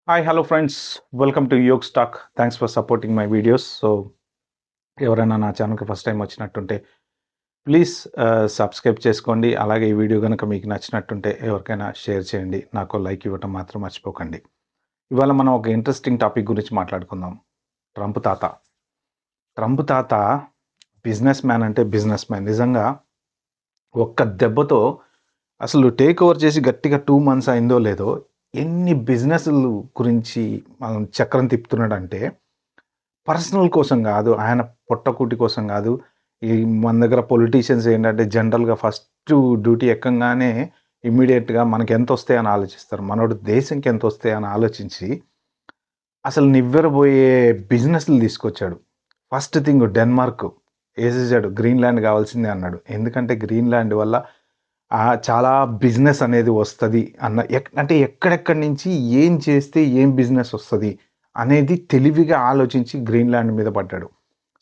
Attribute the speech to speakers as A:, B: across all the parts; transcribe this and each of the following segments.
A: Hi hello friends, welcome to యోగ్ స్టాక్. Thanks for supporting my videos. ఎవరైనా నా ఛానల్కి ఫస్ట్ టైం వచ్చినట్టుంటే ప్లీజ్ సబ్స్క్రైబ్ చేసుకోండి. అలాగే ఈ వీడియో కనుక మీకు నచ్చినట్టుంటే ఎవరికైనా షేర్ చేయండి. నాకు లైక్ ఇవ్వటం మాత్రం మర్చిపోకండి. ఇవాళ మనం ఒక ఇంట్రెస్టింగ్ టాపిక్ గురించి మాట్లాడుకుందాం. ట్రంప్ తాత. ట్రంప్ తాత బిజినెస్ మ్యాన్ అంటే బిజినెస్ మ్యాన్. నిజంగా ఒక్క దెబ్బతో అసలు టేక్ ఓవర్ చేసి గట్టిగా 2 మంత్స్ అయిందో లేదో ఎన్ని బిజినెస్‌లు గురించి మనం చక్రం తిప్పుతున్నాడంటే పర్సనల్ కోసం గాదు. ఆయన పొట్టకూటి కోసం గాదు. ఈ మన దగ్గర పొలిటీషియన్స్ ఏంటంటే జనరల్‌గా ఫస్టు డ్యూటీ ఎక్కంగానే ఇమ్మీడియేట్‌గా మనకెంతొస్తాయి అని ఆలోచిస్తారు. మనోడు దేశంకి ఎంతొస్తాయి అని ఆలోచించి అసలు నివ్వెరబోయే బిజినెస్‌లు తీసుకొచ్చాడు. ఫస్ట్ థింగ్ డెన్మార్క్ ఏసేసాడు. గ్రీన్‌లాండ్ కావాల్సిందే అన్నాడు. ఎందుకంటే గ్రీన్‌లాండ్ వల్ల చాలా బిజినెస్ అనేది వస్తది అన్న అంటే ఎక్కడెక్కడి నుంచి ఏం చేస్తే ఏం బిజినెస్ వస్తది అనేది తెలివిగా ఆలోచించి గ్రీన్‌లాండ్ మీద పడ్డాడు.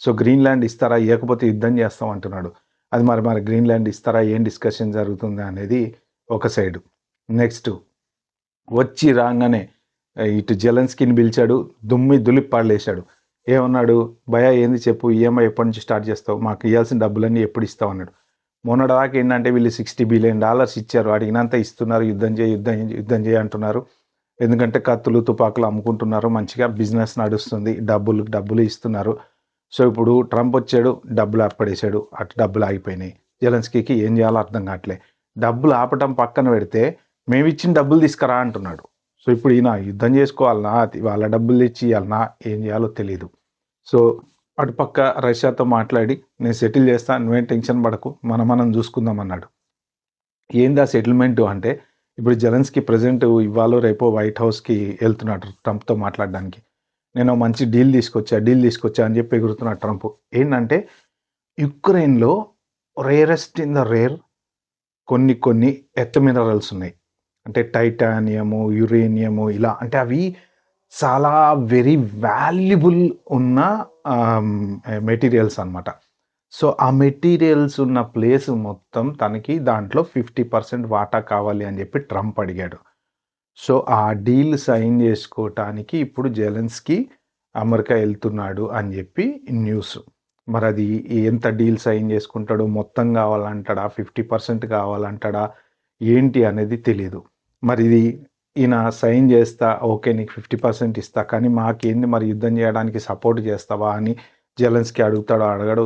A: సో, గ్రీన్‌లాండ్ ఇస్తారా? ఇయ్యకపోతే యుద్ధం చేస్తాం అంటున్నాడు. అది మరి గ్రీన్‌లాండ్ ఇస్తారా? ఏం డిస్కషన్ జరుగుతుంది అనేది ఒక సైడు. నెక్స్ట్ వచ్చి రాంగానే ఇటు జెలెన్స్కీని పిలిచాడు. దులిపాడలేశాడు. ఏమన్నాడు? "భయ్యా ఏంది చెప్పు? ఈఎంఐ ఎప్పటి నుంచి స్టార్ట్ చేస్తావు? మాకు ఇయ్యాల్సిన డబ్బులన్నీ ఎప్పుడు ఇస్తావు" అన్నాడు. మొన్నటిదాకా ఏంటంటే వీళ్ళు $60 బిలియన్ ఇచ్చారు. అడిగినంత ఇస్తున్నారు. యుద్ధం చేయి అంటున్నారు. ఎందుకంటే కత్తులు, తుపాకులు అమ్ముకుంటున్నారు. మంచిగా బిజినెస్ నడుస్తుంది. డబ్బులు ఇస్తున్నారు. సో, ఇప్పుడు ట్రంప్ వచ్చాడు. డబ్బులు ఆపడేశాడు. అటు డబ్బులు ఆగిపోయినాయి. జెలెన్స్కీకి ఏం చేయాలో అర్థం కావట్లే. డబ్బులు ఆపటం పక్కన పెడితే మేమిచ్చిన డబ్బులు తీసుకురా అంటున్నాడు. సో, ఇప్పుడు ఈయన యుద్ధం చేసుకోవాలనా? వాళ్ళ డబ్బులు తెచ్చి ఇయ్యాలనా? ఏం చేయాలో తెలీదు. సో, అటుపక్క రష్యాతో మాట్లాడి నేను సెటిల్ చేస్తా. నువ్వేం టెన్షన్ పడకు. మనం చూసుకుందాం అన్నాడు. ఏందా సెటిల్మెంటు అంటే ఇప్పుడు జెలెన్స్కీ ప్రెజెంట్ ఇవాళో రేపో వైట్ హౌస్‌కి ఎళ్తున్నాడు ట్రంప్‌తో మాట్లాడడానికి. నేను మంచి డీల్ తీసుకొచ్చా అని చెప్పి ఎగురుతున్నాడు ట్రంప్. ఏంటంటే యుక్రెయిన్‌లో రేరెస్ట్ ఇన్ ద రేర్ కొన్ని ఎర్త్ మినరల్స్ ఉన్నాయి. అంటే టైటానియము, యురేనియము ఇలా అంటే అవి చాలా వెరీ వాల్యుబుల్ ఉన్న మెటీరియల్స్ అన్నమాట. సో, ఆ మెటీరియల్స్ ఉన్న ప్లేస్ మొత్తం తనకి దాంట్లో 50% వాటా కావాలి అని చెప్పి ట్రంప్ అడిగాడు. సో, ఆ డీల్ సైన్ చేసుకోవటానికి ఇప్పుడు జెలెన్స్కీ అమెరికా ఎళ్తున్నాడు అని చెప్పి న్యూస్. మరది ఎంత డీల్ సైన్ చేసుకుంటాడో మొత్తం కావాలంటాడా? 50% కావాలంటాడా? ఏంటి అనేది తెలీదు. మరిది ఈయన సైన్ చేస్తా, ఓకే నీకు 50% ఇస్తా. కానీ మాకేంది మరి యుద్ధం చేయడానికి సపోర్ట్ చేస్తావా అని జెలెన్స్కీ అడుగుతాడో అడగడో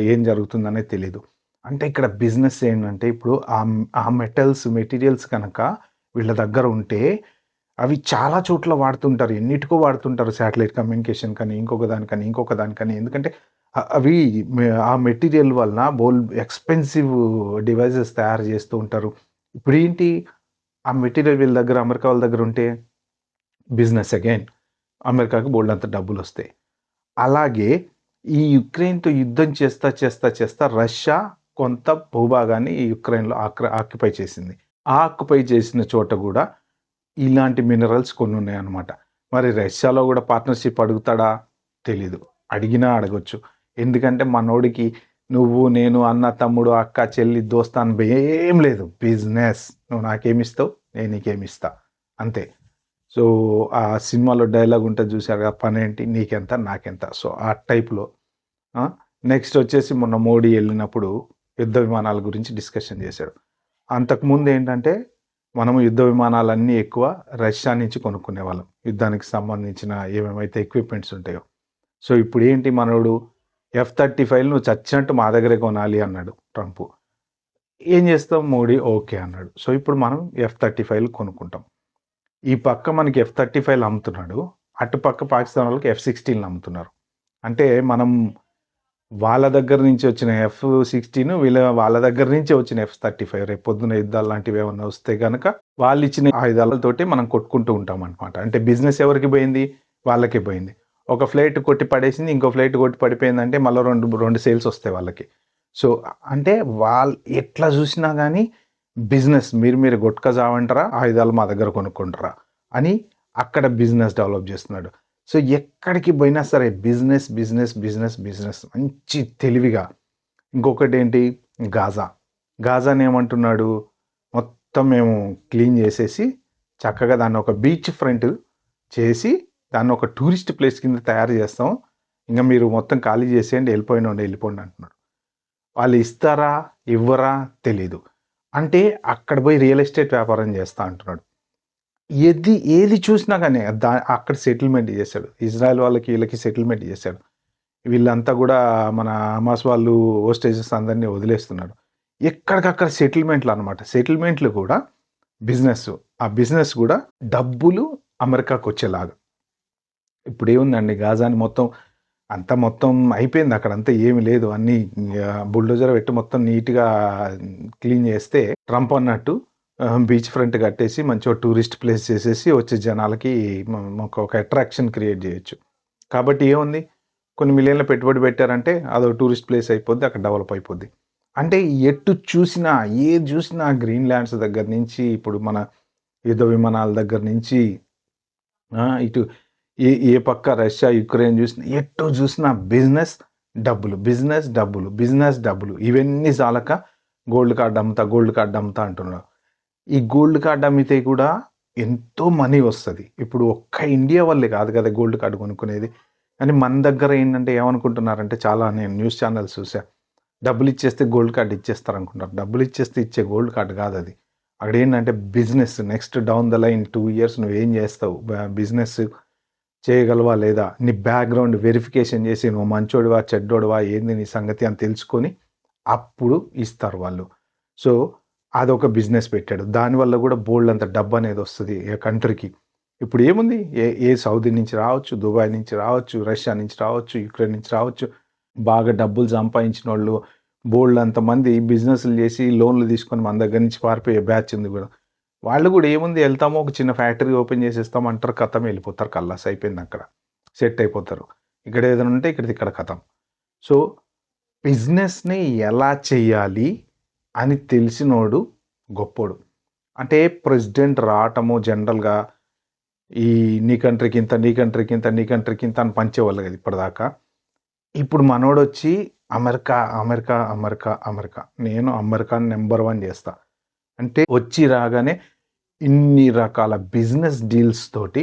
A: ఏం జరుగుతుందనేది తెలీదు. అంటే ఇక్కడ బిజినెస్ ఏంటంటే ఇప్పుడు ఆ మెటీరియల్స్ గనక వీళ్ళ దగ్గర ఉంటే అవి చాలా చోట్ల వాడుతుంటారు. ఎన్నిటికో వాడుతుంటారు. శాటిలైట్ కమ్యూనికేషన్ కానీ, ఇంకొక దానికని. ఎందుకంటే అవి ఆ మెటీరియల్ వలన ఎక్స్‌పెన్సివ్ డివైసెస్ తయారు చేస్తూ ఉంటారు. ఇప్పుడేంటి ఆ మెటీరియల్ వీళ్ళ దగ్గర అమెరికా వాళ్ళ దగ్గర ఉంటే బిజినెస్ అగైన్. అమెరికాకి బోలెడంత డబ్బులొస్తాయి. అలాగే ఈ యుక్రెయిన్‌తో యుద్ధం చేస్తా రష్యా కొంత భూభాగాన్ని ఈ యుక్రెయిన్‌లో ఆక్యుపై చేసింది. ఆ ఆక్యుపై చేసిన చోట గూడా ఇలాంటి మినరల్స్ కొన్నున్నాయన్నమాట. మరి రష్యాలో గూడా పార్ట్నర్‌షిప్ అడుగుతాడా? తెలీదు. అడిగినా అడగొచ్చు. ఎందుకంటే మనోడికి నువ్వు, నేను, అన్న, తమ్ముడు, అక్క, చెల్లి, దోస్తాన్ ఏం లేదు. బిజినెస్. నువ్వు నాకేమిస్తావు? నేను నీకేమిస్తా. అంతే. సో, ఆ సినిమాలో డైలాగ్ ఉంటది చూసారుగా పనేంటి? నీకెంత? నాకెంత? సో, ఆ టైప్‌లో. ఆ! నెక్స్ట్ వచ్చేసి మొన్న మోడీ ఎళ్ళినప్పుడు యుద్ధ విమానాల గురించి డిస్కషన్ చేశాడు. అంతకుముందేంటంటే మనము యుద్ధ విమానాలన్నీ ఎక్కువ రష్యా నుంచి కొనుక్కునేవాళ్ళం. యుద్ధానికి సంబంధించిన ఏమేమైతే ఎక్విప్‌మెంట్స్ ఉంటాయో. సో, ఇప్పుడేంటి మనోడు F-35 నువ్వు చచ్చినట్టు మా దగ్గరే కొనాలి అన్నాడు ట్రంపు. ఏం చేస్తాం మోడీ ఓకే అన్నాడు. సో, ఇప్పుడు మనం F-35 కొనుక్కుంటాం. ఈ పక్క మనకి F-35 అమ్ముతున్నాడు. అటుపక్క పాకిస్తాన్ వాళ్ళకి F-16 అమ్ముతున్నారు. అంటే మనం వాళ్ళ దగ్గర నుంచి వచ్చిన F-16 వాళ్ళ దగ్గర నుంచే వచ్చిన F-35 రేపొద్దున యుద్ధాలు లాంటివేమన్నా వస్తే గనక వాళ్ళిచ్చిన ఆయుధాలతోటి మనం కొట్టుకుంటూ ఉంటామనమాట. అంటే బిజినెస్ ఎవరికి పోయింది? వాళ్ళకే పోయింది. ఒక ఫ్లైట్ కొట్టి పడేసింది. ఇంకో ఫ్లైట్ కొట్టి పడిపోయిందంటే మళ్ళా 2 సేల్స్ వస్తాయి వాళ్ళకి. సో, అంటే ఎట్లా చూసినా గానీ బిజినెస్ మీరు గొట్క చావంటారా? ఆయుధాలు మా దగ్గర కొనుక్కుంటారా? అని అక్కడ బిజినెస్ డెవలప్ చేస్తున్నాడు. సో, ఎక్కడికి పోయినా సరే బిజినెస్ మంచి తెలివిగా. ఇంకొకటేంటి గాజా. గాజానేమంటున్నాడు, మొత్తం మేము క్లీన్ చేసేసి చక్కగా దాన్ని ఒక బీచ్ ఫ్రంట్ చేసి దాన్ని ఒక టూరిస్ట్ ప్లేస్ కింద తయారు చేస్తాం. ఇంక మీరు మొత్తం ఖాళీ చేసేయండి, వెళ్ళిపోండి అంటున్నారు. వాళ్ళు ఇస్తారా? ఇవ్వరా? తెలీదు. అంటే అక్కడ పోయి రియల్ ఎస్టేట్ వ్యాపారం చేస్తా అంటున్నాడు. ఏది చూసినా గాని అక్కడ సెటిల్మెంట్ చేశాడు. ఇజ్రాయెల్ వాళ్ళకి వీళ్ళకి సెటిల్మెంట్ చేశాడు. వీళ్ళంతా గూడా మన హమాస్ వాళ్ళు హోస్టేజెస్ అందరిని వదిలేస్తున్నారు. ఎక్కడికక్కడ సెటిల్మెంట్‌లనమాట. సెటిల్మెంట్‌లు కూడా బిజినెస్. ఆ బిజినెస్ గూడా డబ్బులు అమెరికాకొచ్చేలాగా. ఇప్పుడేముందండి గాజాని మొత్తం అయిపోయింది. అక్కడంతా ఏమి లేదు. అన్నీ బుల్డోజర్ పెట్టి మొత్తం నీట్‌గా క్లీన్ చేస్తే ట్రంప్ అన్నట్టు బీచ్ ఫ్రంట్ కట్టేసి మంచిగా టూరిస్ట్ ప్లేస్ చేసేసి వచ్చే జనాలకి ఒక అట్రాక్షన్ క్రియేట్ చేయొచ్చు. కాబట్టి ఏముంది? కొన్ని మిలియన్‌ల పెట్టుబడి పెట్టారంటే అదో టూరిస్ట్ ప్లేస్ అయిపోద్ది. అక్కడ డెవలప్ అయిపోద్ది. అంటే ఎటు చూసినా, ఏది చూసినా గ్రీన్ ల్యాండ్స్ దగ్గర నుంచి ఇప్పుడు మన యుద్ధ విమానాల దగ్గర నుంచి ఇటు ఏ పక్క రష్యా, యుక్రెయిన్ చూసినా ఎటు చూసినా బిజినెస్, డబ్బులు, బిజినెస్, డబ్బులు, బిజినెస్, డబ్బులు. ఇవన్నీ చాలక గోల్డ్ కార్డ్ అమ్ముతా అంటున్నారు. ఈ గోల్డ్ కార్డ్ అమ్మితే కూడా ఎంతో మనీ వస్తది. ఇప్పుడు ఒక్క ఇండియా వాళ్ళే కాదు కదా గోల్డ్ కార్డ్ కొనుక్కునేది. కానీ మన దగ్గర ఏంటంటే ఏమనుకుంటున్నారంటే చాలా నేను న్యూస్ ఛానెల్స్ చూసా. డబ్బులిచ్చేస్తే గోల్డ్ కార్డ్ ఇచ్చేస్తారనుకుంటారు. డబ్బులిచ్చేస్తే ఇచ్చే గోల్డ్ కార్డ్ కాదది. అక్కడేంటంటే business next down the line 2 years నువ్వేం చేస్తావు? బిజినెస్ చేయగలవా లేదా? నీ బ్యాక్‌గ్రౌండ్ వెరిఫికేషన్ చేసి నువ్వు మంచోడివా? చెడ్డోడివా? ఏంది నీ సంగతి అని తెలుసుకొని అప్పుడు ఇస్తారు వాళ్ళు. సో, అదొక బిజినెస్ పెట్టాడు. దానివల్ల గూడా బోలెడంత డబ్బనేదొస్తది కంట్రీకి. ఇప్పుడు ఏముంది? ఏ సౌదీ నుంచి రావచ్చు, దుబాయ్ నుంచి రావచ్చు, రష్యా నుంచి రావచ్చు, యుక్రెయిన్ నుంచి రావచ్చు. బాగా డబ్బులు సంపాదించినోళ్ళు బోలెడంత మంది బిజినెస్‌లు చేసి లోన్‌లు తీసుకొని మన దగ్గర నుంచి పారిపోయే బ్యాచ్ ఉంది గూడా. వాళ్ళు గూడా ఏముంది ఎళ్తాము ఒక చిన్న ఫ్యాక్టరీ ఓపెన్ చేసేస్తాం అంటారు. ఖతం ఎళ్ళిపోతారు. ఖల్లాస్ అయిపోయిందక్కడ. సెట్ అయిపోతారు. ఇక్కడ ఏదైనా ఉంటే ఇక్కడ ఖతం. సో, బిజినెస్‌ని ఎలా చేయాలి అని తెలిసినోడు గొప్పోడు. అంటే ప్రెసిడెంట్ రావటము జనరల్‌గా ఈ నీ కంట్రీకింత, నీ కంట్రీకింత, నీ కంట్రీకింత అని పంచేవాళ్ళు కదా ఇప్పటిదాకా. ఇప్పుడు మనోడొచ్చి అమెరికా, అమెరికా, అమెరికా, అమెరికా. నేను అమెరికాని నంబర్ 1 చేస్తా. అంటే వచ్చి రాగానే ఇన్ని రకాల బిజినెస్ డీల్స్ తోటి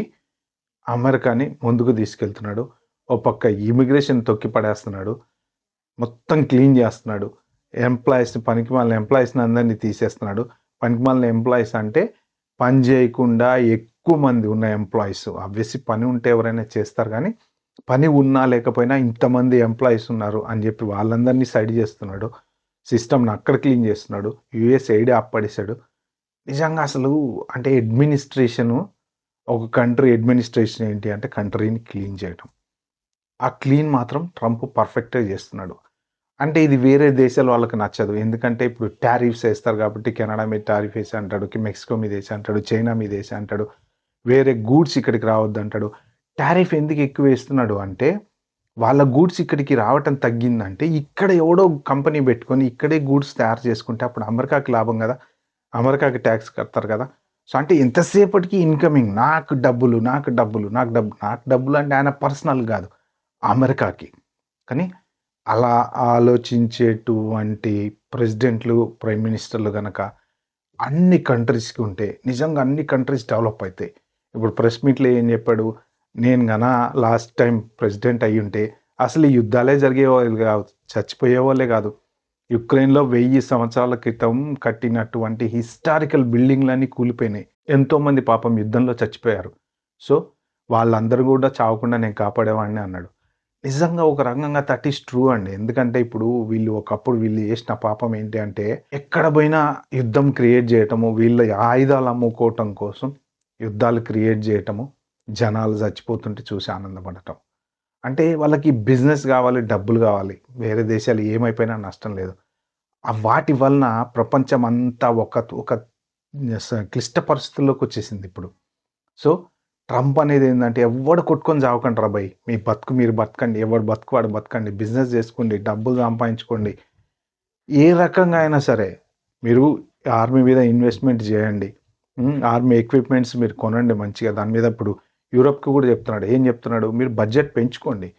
A: అమెరికాని ముందుకు తీసుకెళ్తున్నాడు. ఓ పక్క ఇమిగ్రేషన్ తొక్కి పడేస్తున్నాడు. మొత్తం క్లీన్ చేస్తున్నాడు. పనికిమాలిన ఎంప్లాయీస్‌ని అందరిని తీసేస్తున్నాడు. పనికిమాలిన ఎంప్లాయీస్ అంటే పని చేయకుండా ఎక్కువ మంది ఉన్న ఎంప్లాయీస్. ఆబ్వియస్లీ పని ఉంటే ఎవరైనా చేస్తారు గానీ, పని ఉన్నా లేకపోయినా ఇంతమంది ఎంప్లాయీస్ ఉన్నారు అని చెప్పి వాళ్ళందరినీ సైడ్ చేస్తున్నాడు. సిస్టమ్‌ని అక్కడ క్లీన్ చేస్తున్నాడు. యూఎస్‌ఏఐడి ఆప్పడేసాడు. నిజంగా అసలు అంటే ఒక కంట్రీ అడ్మినిస్ట్రేషన్ ఏంటి అంటే కంట్రీని క్లీన్ చేయటం. ఆ క్లీన్ మాత్రం ట్రంప్ పర్ఫెక్ట్‌గా చేస్తున్నాడు. అంటే ఇది వేరే దేశాల వాళ్ళకి నచ్చదు. ఎందుకంటే ఇప్పుడు టారిఫ్స్ ఏస్తారు కాబట్టి కెనడా మీద టారిఫ్ ఏసా అంటాడు. మెక్సికో మీద ఏసా అంటాడు. చైనా మీద ఏసా అంటాడు. వేరే గూడ్స్ ఇక్కడికి రావద్దంటాడు. టారిఫ్ ఎందుకు ఎక్కువేస్తున్నాడు అంటే వాళ్ళ గూడ్స్ ఇక్కడికి రావటం తగ్గిందంటే ఇక్కడ ఎవడో కంపెనీ పెట్టుకొని ఇక్కడే గూడ్స్ తయారు చేసుకుంటే అప్పుడు అమెరికాకి లాభం గదా! అమెరికాకి టాక్స్ కడతారు గదా! సో, అంటే ఎంతసేపటికి ఇన్‌కమింగ్ నాకు డబ్బులు, నాకు డబ్బులు, నాకు డబ్బులు అంటే ఆయన పర్సనల్ గాదు. అమెరికాకి. కానీ అలా ఆలోచించేటువంటి ప్రెసిడెంట్లు, ప్రైమ్ మినిస్టర్‌లు గనక అన్ని కంట్రీస్‌కి ఉంటే నిజంగా అన్ని కంట్రీస్ డెవలప్ అయితాయి. ఇప్పుడు ప్రెస్ మీట్‌లో ఏం చెప్పాడు? నేను లాస్ట్ టైమ్ ప్రెసిడెంట్ అయ్యుంటే అసలు ఈ యుద్ధాలే జరిగేవాళ్ళు గాదు. చచ్చిపోయేవాళ్ళే గాదు. యుక్రెయిన్‌లో 1000 సంవత్సరాల క్రితం కట్టినటువంటి హిస్టారికల్ బిల్డింగ్‌లన్నీ కూలిపోయినాయి. ఎంతోమంది పాపం యుద్ధంలో చచ్చిపోయారు. సో, వాళ్ళందరూ గూడా చావకుండా నేను కాపాడేవాడిని అన్నాడు. నిజంగా ఒక రకంగా దట్ ఈస్ ట్రూ అండి. ఎందుకంటే ఇప్పుడు ఒకప్పుడు వీళ్ళు చేసిన పాపం ఏంటి అంటే, ఎక్కడ పోయినా యుద్ధం క్రియేట్ చేయటము, వీళ్ళ ఆయుధాలు అమ్ముకోవటం కోసం యుద్ధాలు క్రియేట్ చేయటము, జనాలు చచ్చిపోతుంటే చూసి ఆనందపడటం. అంటే వాళ్ళకి బిజినెస్ గావాలి, డబ్బులు గావాలి. వేరే దేశాలు ఏమైపోయినా నష్టం లేదు. వాటి వలన ప్రపంచమంతా ఒక క్లిష్ట పరిస్థితుల్లోకొచ్చేసిందిప్పుడు. సో, ట్రంప్ అనేదేందంటే ఎవ్వడు కొట్టుకొని చావకండిరా బయ్! మీ బతుకు మీరు బతకండి. ఎవడు బతుకు వాడు బతకండి. బిజినెస్ జేసుకోండి. డబ్బులు సంపాదించుకోండి. ఏ రకంగా అయినా సరే మీరు ఆర్మీ మీద ఇన్వెస్ట్‌మెంట్ జేయండి. ఆర్మీ ఎక్విప్‌మెంట్స్ మీరు కొనండి మంచిగా. దాని మీద ఇప్పుడు యూరప్‌కి గూడా చెప్తున్నాడు. ఏం చెప్తున్నాడు? మీరు బడ్జెట్ పెంచుకోండి.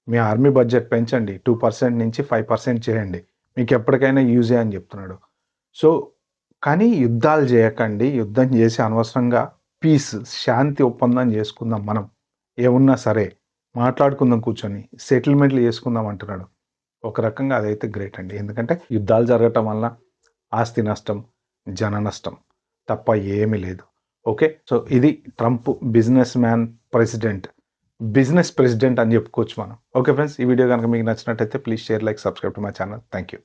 A: మీ ఆర్మీ బడ్జెట్ పెంచండి. 2% నుంచి 5% చేయండి. మీకెప్పటికైనా యూజే అని జెప్తున్నాడు. సో, కానీ యుద్ధాలు జేయకండి. యుద్ధం జేసి అనవసరంగా పీస్, శాంతి ఒప్పందం చేసుకుందాం మనం. ఏమున్నా సరే మాట్లాడుకుందాం కూర్చొని, సెటిల్మెంట్లు చేసుకుందాం అంటున్నాడు. ఒక రకంగా అదైతే గ్రేట్ అండి. ఎందుకంటే యుద్ధాలు జరగటం వల్ల ఆస్తి నష్టం, జన నష్టం తప్ప ఏమీ లేదు. ఓకే. సో ఇది ట్రంప్ బిజినెస్ ప్రెసిడెంట్ అని చెప్పుకోవచ్చు మనం. ఓకే ఫ్రెండ్స్, ఈ వీడియో కనుక మీకు నచ్చినట్టయితే please share, like, subscribe to my channel. Thank you.